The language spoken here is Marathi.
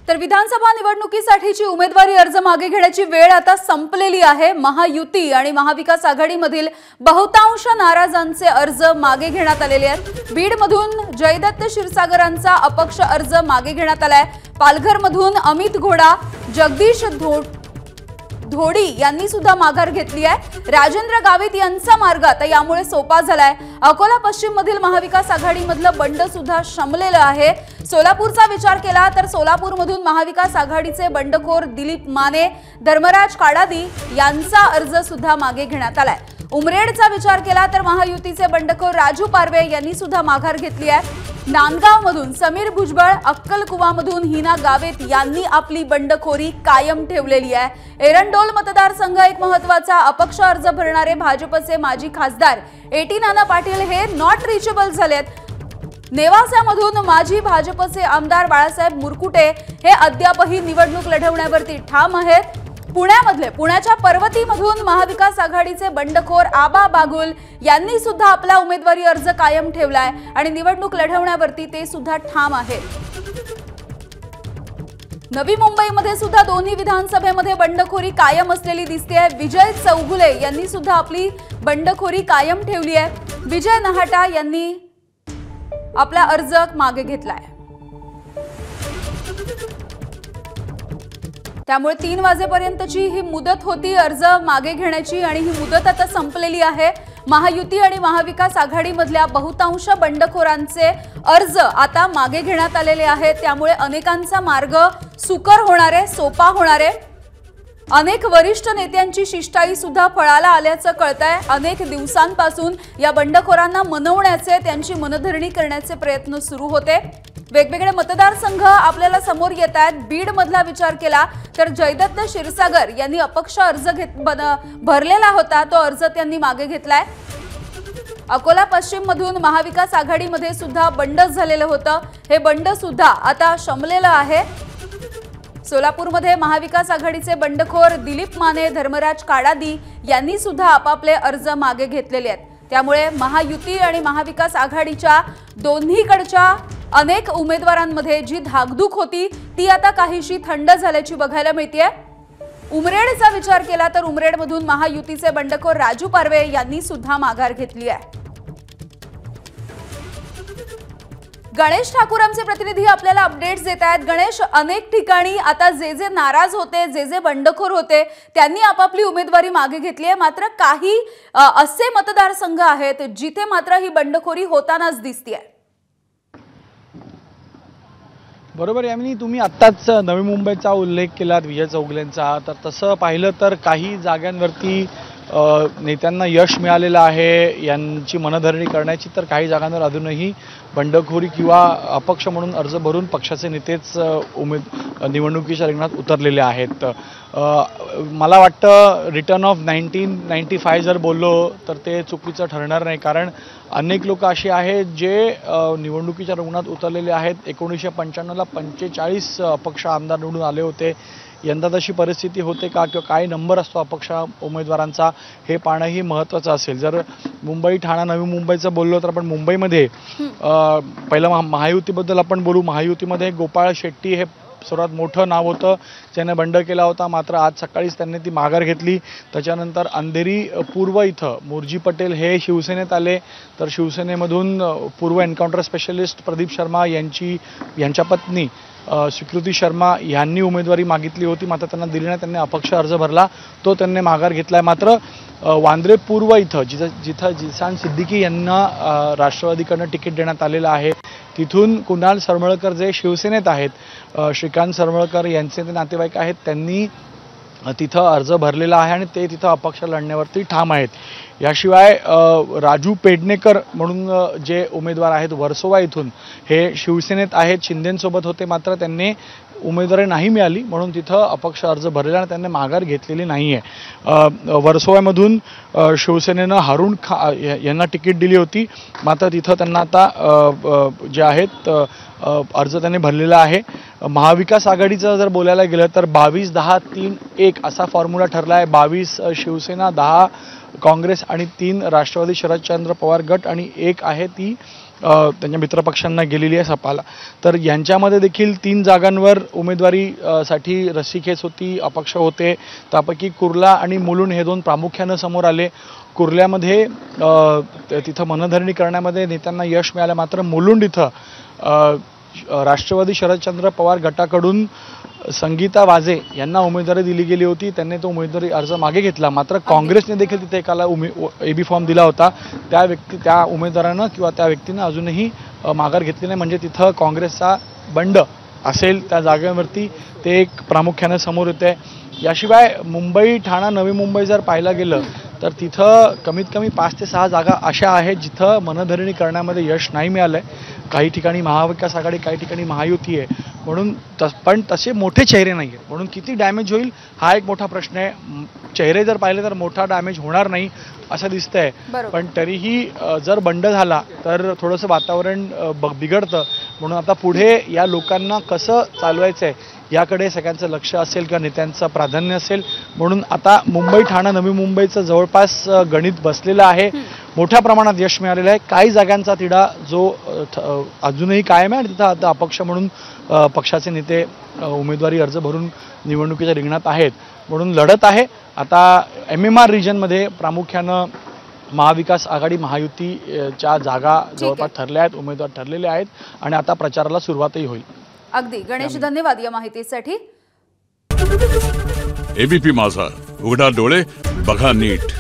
तर विधानसभा निवडणुकीसाठीची उमेदवारी अर्ज मागे घेण्याची वेळ आता संपलेली आहे। महायुती आणि महाविकास आघाडीमधील बहुतांश नाराजांचे अर्ज मागे घेण्यात आलेले आहेत। बीडमधून जयदत्त क्षीरसागरांचा अपक्ष अर्ज मागे घेण्यात आलाय। पालघरमधून अमित घोडा, जगदीश धोडी यांनी सुद्धा माघार घेतली आहे। राजेंद्र गावित यांचा मार्ग आता यामुळे सोपा झालाय। अकोला पश्चिम मधील महाविकास आघाडीमधलं बंड सुद्धा शमलेलं आहे। सोलापूरचा विचार केला तर सोलापूरमधून महाविकास आघाडीचे बंडखोर दिलीप माने, धर्मराज काडादी यांचा अर्ज सुद्धा मागे घेण्यात आलाय। उमरेडचा विचार केला तर महायुतीचे बंडखोर राजू पारवे यांनी सुद्धा माघार घेतली आहे। नांदगावमधून समीर भुजबळ, अक्कलकुवामधून हिना गावित यांनी आपली बंडखोरी कायम ठेवलेली आहे। एरंडोल मतदारसंघ एक महत्त्वाचा अपक्ष अर्ज भरणारे भाजपचे माजी खासदार एटी नाना पाटील हे नॉट रिचेबल झालेत। नेवासामधून माजी भाजपचे आमदार बाळासाहेब मुरकुटे हे अद्यापही निवडणूक लढवण्यावरती ठाम आहेत। पुण्याच्या पर्वतीमधून महाविकास आघाडीचे बंडखोर आबा बागुल यांनी सुद्धा आपला उमेदवारी अर्ज कायम ठेवलाय आणि निवडणूक लढवण्यावरती ते सुद्धा ठाम आहेत। नवी मुंबईमध्ये सुद्धा दोन्ही विधानसभेमध्ये बंडखोरी कायम असलेली दिसते। विजय चौगुले यांनी सुद्धा आपली बंडखोरी कायम ठेवली आहे। विजय नहाटा यांनी आपला अर्ज मागे घेतलाय। त्यामुळे 3 वाजेपर्यंतची ही मुदत होती अर्ज मागे घेण्याची आणि ही मुदत आता संपलेली आहे। महायुती आणि महाविकास आघाडीमधल्या बहुतांश बंडखोरांचे अर्ज आता मागे घेण्यात आलेले आहेत। त्यामुळे अनेकांचा मार्ग सुकर होणार आहे, सोपा होणार आहे। अनेक वरिष्ठ नेत्यांची शिष्टाई सुद्धा फळाला आल्याचं कळतंय। अनेक दिवसांपासून या बंडखोरांना मनवण्याचे, त्यांची मनधरणी करण्याचे प्रयत्न सुरू होते। वेगवेगळे मतदारसंघ आपल्याला समोर येत आहेत। बीड मधला विचार केला तर जयदत्त क्षीरसागर यांनी अपक्ष अर्ज भरलेला होता, तो अर्ज त्यांनी मागे घेतलाय। अकोला पश्चिम मधून महाविकास आघाडीमध्ये सुद्धा बंड झालेलं होतं, हे बंड सुद्धा आता शमलेलं आहे। सोलापूरमध्ये महाविकास आघाडीचे बंडखोर दिलीप माने, धर्मराज काडादी यांनी सुद्धा आपापले अर्ज मागे घेतलेले आहेत। त्यामुळे महायुती आणि महाविकास आघाडीच्या दोन्हीकडच्या अनेक उमेदवारांमध्ये जी धाकधूक होती ती आता काहीशी थंड झाल्याची बघायला मिळतेय। उमरेडचा विचार केला तर उमरेडमधून महायुतीचे बंडखोर राजू पारवे यांनी सुद्धा माघार घेतली आहे। गणेश ठाकूर आमचे प्रतिनिधी आपल्याला अपडेट्स देत आहेत। गणेश, अनेक ठिकाणी आता जे नाराज होते, जे बंडखोर होते त्यांनी आपापली उमेदवारी मागे घेतली आहे, मात्र काही असे मतदारसंघ आहेत जिथे मात्र ही बंडखोरी होतानाच दिसतेय। बरोबर यामिनी, तुम्ही आत्ताच नवी मुंबईचा उल्लेख केलात विजय चौगुलेंचा, तर तसं पाहिलं तर काही जागांवरती नेत्यांना यश मिळालेलं आहे यांची मनधरणी करण्याची, तर काही जागांवर अजूनही बंडखोरी किंवा अपक्ष म्हणून अर्ज भरून पक्षाचे नेतेच निवडणुकीच्या रिंगणात उतरलेले आहेत। मला वाटतं रिटर्न ऑफ 1995 जर बोललो तर ते चुकीचं ठरणार नाही, कारण अनेक लोक असे आहेत जे निवडणुकीच्या रिंगणात उतरलेले आहेत। 1995ला 45 अपक्ष आमदार निवडून आले होते। यंदा तशी परिस्थिती होते का किंवा काय नंबर असतो अपक्ष उमेदवारांचा हे पाहणंही महत्त्वाचं असेल। जर मुंबई, ठाणा, नवी मुंबईचं बोललो तर आपण मुंबईमध्ये पहिलं महायुतीबद्दल आपण बोलू। महायुतीमध्ये गोपाळ शेट्टी हे सर्वात मोठं नाव होतं, ज्याने बंड केला होता, मात्र आज सकाळीच त्यांनी ती माघार घेतली। त्याच्यानंतर अंधेरी पूर्व इथं मोर्जी पटेल हे शिवसेनेत आले, तर शिवसेनेमधून पूर्व एन्काउंटर स्पेशलिस्ट प्रदीप शर्मा यांच्या पत्नी स्वीकृती शर्मा यांनी उमेदवारी मागितली होती, मात्र त्यांना दिली नाही, त्यांनी अपक्ष अर्ज भरला, तो त्यांनी माघार घेतलाय। मात्र वांद्रे पूर्व इथं जिथं जिसान सिद्दीकी यांना राष्ट्रवादीकडनं तिकीट देण्यात आलेलं आहे, तिथून कुणाल सरमळकर जे शिवसेनेत आहेत, श्रीकांत सरमळकर यांचे ते नातेवाईक आहेत, त्यांनी तिथं अर्ज भरलेला आहे आणि ते तिथं अपक्ष लढण्यावरती ठाम आहेत। याशिवाय राजू पेडणेकर म्हणून जे उमेदवार आहेत वर्सोवा इथून, हे शिवसेनेत आहेत, शिंदेंसोबत होते, मात्र त्यांनी उमेदवारी नाही मिळाली म्हणून तिथं अपक्ष अर्ज भरलेला आणि त्यांनी माघार घेतलेली नाही आहे। वर्सोवामधून शिवसेनेनं हारून यांना तिकीट दिली होती, मात्र तिथं त्यांना आता जे आहेत अर्ज त्यांनी भरलेला आहे. महाविकास आघाडीचं जर बोलायला गेलं तर 22-10-3-1 असा फॉर्म्युला ठरला आहे. 22 शिवसेना, 10 काँग्रेस आणि 3 राष्ट्रवादी शरदचंद्र पवार गट आणि 1 आहे ती त्यांच्या मित्रपक्षांना गेलेली आहे सपाला. तर यांच्यामध्ये देखील 3 जागांवर उमेदवारी साठी रस्सीखेच होती, अपक्ष होते. त्यापैकी कुर्ला आणि मुलुंड हे 2 प्रामुख्यानं समोर आले. कुर्ल्यामध्ये तिथं मनधरणी करण्यामध्ये नेत्यांना यश मिळालं, मात्र मुलुंड इथं राष्ट्रवादी शरदचंद्र पवार गटाकडून संगीता वाजे यांना उमेदवारी दिली गेली होती. त्यांनी तो उमेदवारी अर्ज मागे घेतला, मात्र काँग्रेसने देखील तिथे एकाला एबी फॉर्म दिला होता. त्या उमेदवारानं किंवा त्या व्यक्तीनं अजूनही माघार घेतली नाही. म्हणजे तिथं काँग्रेसचा बंड असेल त्या जागेवरती ते एक प्रामुख्याने समोर येते. याशिवाय मुंबई, ठाणा, नवी मुंबई जर पाहायला गेलं तर तिथं कमीत कमी 5 ते 6 जागा अशा आहेत जिथं मनधरणी करण्यामध्ये यश नाही मिळालंय. काही ठिकाणी महाविकास आघाडी, काही ठिकाणी महायुती आहे. म्हणून पण तसे मोठे चेहरे नाही आहेत. म्हणून किती डॅमेज होईल हा एक मोठा प्रश्न आहे. चेहरे जर पाहिले तर मोठा डॅमेज होणार नाही असं दिसतंय, पण तरीही जर बंड झाला तर थोडंसं वातावरण बिघडतं. म्हणून आता पुढे या लोकांना कसं चालवायचं आहे याकडे सगळ्यांचं लक्ष असेल किंवा नेत्यांचं प्राधान्य असेल. म्हणून आता मुंबई, ठाणा, नवी मुंबईचं जवळपास गणित बसलेलं आहे. मोठ्या प्रमाणात यश मिळालेलं आहे. काही जागांचा तिढा जो अजूनही कायम आहे आणि तिथं आता अपक्ष म्हणून पक्षाचे नेते उमेदवारी अर्ज भरून निवडणुकीच्या रिंगणात आहेत. म्हणून लढत आहे. आता MMR रिजनमध्ये प्रामुख्यानं महाविकास आघाडी, महायुतीच्या जागा जवळपास ठरल्या आहेत, उमेदवार ठरलेले आहेत आणि आता प्रचाराला सुरुवातही होईल. अगदी गणेश, धन्यवाद या माहितीसाठी. ABP माझा, उघडा डोळे बघा नीट.